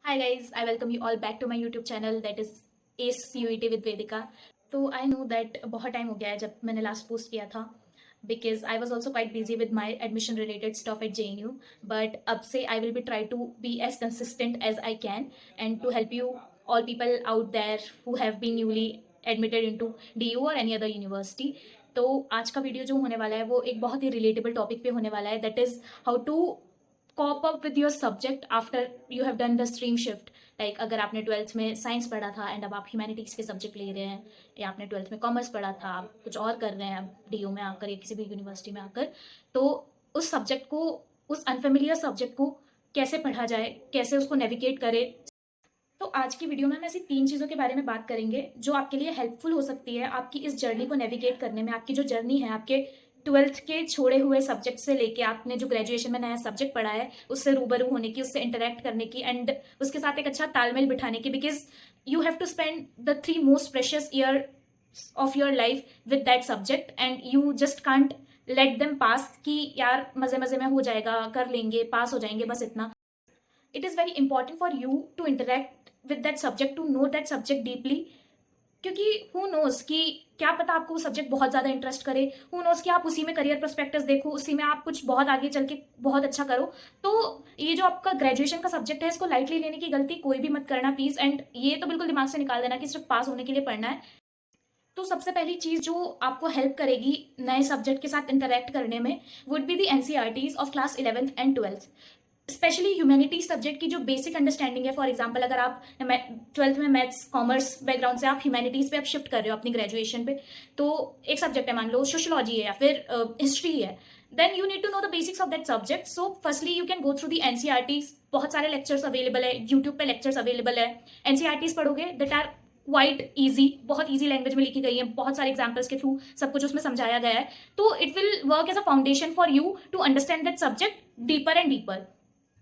Hi guys, I welcome you all back to my YouTube channel that is ACE CUET with Vedika. तो I know that बहुत time हो गया है जब मैंने लास्ट पोस्ट किया था because I was also quite busy with my admission related stuff at JNU. But अब से I will be try to be as consistent as I can and to help you all people out there who have been newly admitted into DU or any other university. तो आज का video जो होने वाला है वो एक बहुत ही रिलेटेबल टॉपिक पे होने वाला है, that is how to cope up with your subject after you have done the stream shift. Like अगर आपने 12th में साइंस पढ़ा था एंड अब आप ह्यूमैनिटीज़ के सब्जेक्ट ले रहे हैं, या आपने 12th में कॉमर्स पढ़ा था, आप कुछ और कर रहे हैं अब DU में आकर या किसी भी यूनिवर्सिटी में आकर, तो उस सब्जेक्ट को, उस अनफेमिलियर सब्जेक्ट को कैसे पढ़ा जाए, कैसे उसको नेविगेट करें. तो आज की वीडियो में हम ऐसी 3 चीज़ों के बारे में बात करेंगे जो आपके लिए हेल्पफुल हो सकती है आपकी इस जर्नी को नेविगेट करने में. आपकी जो जर्नी है आपके 12th के छोड़े हुए सब्जेक्ट से लेके आपने जो ग्रेजुएशन में नया सब्जेक्ट पढ़ा है उससे रूबरू होने की, उससे इंटरेक्ट करने की एंड उसके साथ एक अच्छा तालमेल बिठाने की, because you have to spend the 3 most precious year of your life with that subject and you just can't let them pass कि यार मजे मजे में हो जाएगा, कर लेंगे, पास हो जाएंगे, बस इतना. It is very important for you to interact with that subject, to know that subject deeply, क्योंकि who knows कि क्या पता आपको वो सब्जेक्ट बहुत ज़्यादा इंटरेस्ट करे, who knows कि आप उसी में करियर पर्सपेक्टिव्स देखो, उसी में आप कुछ बहुत आगे चल के बहुत अच्छा करो. तो ये जो आपका ग्रेजुएशन का सब्जेक्ट है इसको लाइटली लेने की गलती कोई भी मत करना प्लीज़. एंड ये तो बिल्कुल दिमाग से निकाल देना कि सिर्फ पास होने के लिए पढ़ना है. तो सबसे पहली चीज़ जो आपको हेल्प करेगी नए सब्जेक्ट के साथ इंटरेक्ट करने में would be the NCERTs of class 11th and 12th. Specially humanity subject की जो बेसिक अंडरस्टैंडिंग है. फॉर एग्जांपल अगर आप 12th में मैथ्स कॉमर्स बैकग्राउंड से आप ह्यूमैनिटीज़ पे आप शिफ्ट कर रहे हो अपनी ग्रेजुएशन पे, तो एक सब्जेक्ट है, मान लो सोशियोलॉजी है या फिर हिस्ट्री है, then you need to know the basics of that subject. So firstly you can go through the NCERTs. बहुत सारे लेक्चर्स अवेलेबल है, यूट्यूब पे लेक्चर्स अवेलेबल है. NCERTs पढ़ोगे दैट आर क्वाइट ईजी, बहुत ईजी लैंग्वेज में लिखी गई है, बहुत सारे एग्जाम्पल्स के थ्रू सब कुछ उसमें समझाया गया है. तो it will work as a foundation for you to understand that subject deeper and deeper.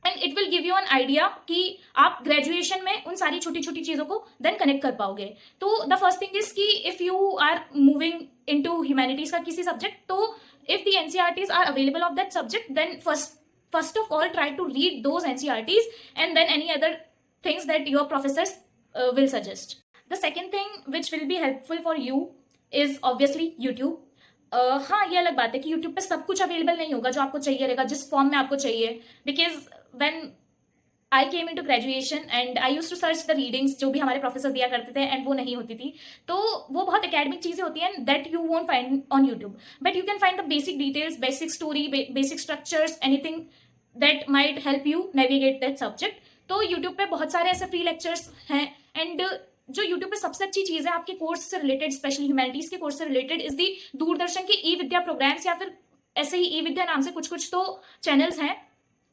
And it will give you an idea कि आप ग्रेजुएशन में उन सारी छोटी छोटी चीज़ों को देन कनेक्ट कर पाओगे. तो द फर्स्ट थिंग इज कि if you are moving into humanities का किसी सब्जेक्ट, तो if the NCERTs are available of that subject, then first of all try to read those NCERTs and then any other things that your professors will suggest. The second thing which will be helpful for you is obviously YouTube. हाँ, ये अलग बात है कि YouTube पे सब कुछ available नहीं होगा जो आपको चाहिए रहेगा, जिस फॉर्म में आपको चाहिए. Because when I came into graduation and I used to search the readings जो भी हमारे प्रोफेसर दिया करते थे एंड वो नहीं होती थी. तो वो बहुत एकेडमिक चीज़ें होती हैं that you won't find on YouTube, but you can find the basic details, basic story, basic structures, anything that might help you navigate that subject. तो यूट्यूब पे बहुत सारे ऐसे फ्री लेक्चर्स हैं. एंड जो यूट्यूब पे सबसे अच्छी चीज़ है आपके कोर्स से रिलेटेड, स्पेशली ह्यूमैनिटीज़ के कोर्स से रिलेटेड, इज दी दूरदर्शन के ई-विद्या प्रोग्राम्स, या फिर ऐसे ही ई-विद्या नाम से कुछ तो चैनल्स हैं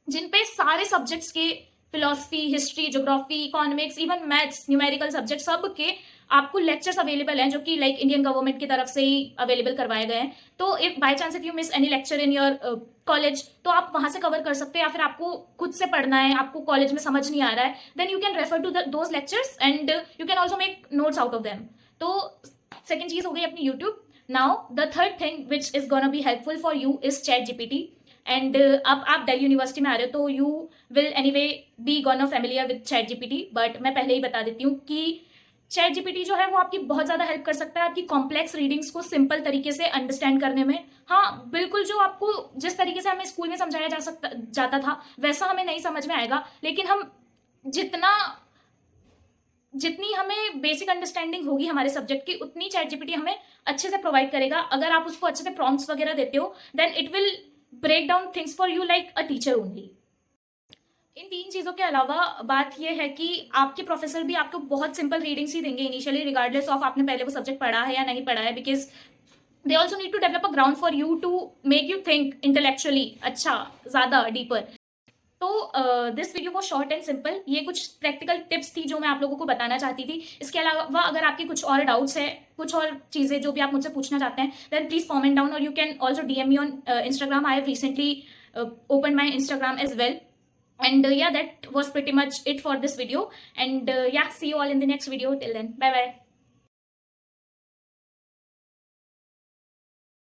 जिन पे सारे सब्जेक्ट्स के, philosophy, history, geography, economics, even maths, numerical subject, सब के आपको लेक्चर्स अवेलेबल हैं जो कि लाइक इंडियन गवर्नमेंट की तरफ से ही अवेलेबल करवाए गए हैं. तो if by chance if you miss any lecture in your college, तो आप वहां से कवर कर सकते हैं. या फिर आपको खुद से पढ़ना है, आपको कॉलेज में समझ नहीं आ रहा है, then you can refer to those lectures and you can also make notes out of them. तो सेकेंड चीज हो गई अपनी YouTube. Now the third thing which is gonna be helpful for you is ChatGPT. And अब आप Delhi university में आ रहे हो तो you will anyway be gonna familiar with ChatGPT. But मैं पहले ही बता देती हूँ कि ChatGPT जो है वो आपकी बहुत ज़्यादा हेल्प कर सकता है आपकी कॉम्प्लेक्स रीडिंग्स को सिंपल तरीके से अंडरस्टैंड करने में. हाँ, बिल्कुल जो आपको जिस तरीके से हमें स्कूल में समझाया जाता था वैसा हमें नहीं समझ में आएगा, लेकिन हम जितनी हमें बेसिक अंडरस्टैंडिंग होगी हमारे सब्जेक्ट की, उतनी ChatGPT हमें अच्छे से प्रोवाइड करेगा. अगर आप उसको अच्छे से प्रॉम्प्ट्स वगैरह देते हो, then it will break down things for you like a teacher only. इन 3 चीज़ों के अलावा बात यह है कि आपके प्रोफेसर भी आपको बहुत सिंपल रीडिंग्स ही देंगे इनिशियली, रिगार्डलेस ऑफ आपने पहले वो सब्जेक्ट पढ़ा है या नहीं पढ़ा है, because they also need to develop a ground for you to make you think intellectually, अच्छा, ज़्यादा डीपर. तो this video was short and simple. ये कुछ प्रैक्टिकल टिप्स थी जो मैं आप लोगों को बताना चाहती थी. इसके अलावा अगर आपके कुछ और डाउट्स है, कुछ और चीज़ें जो भी आप मुझसे पूछना चाहते हैं, देन प्लीज कॉमेंट डाउन, और you can also DM me on Instagram. I have recently opened my Instagram as well. And yeah, that was pretty much it for this video. And yeah, see you all in the next video. Till then, bye bye.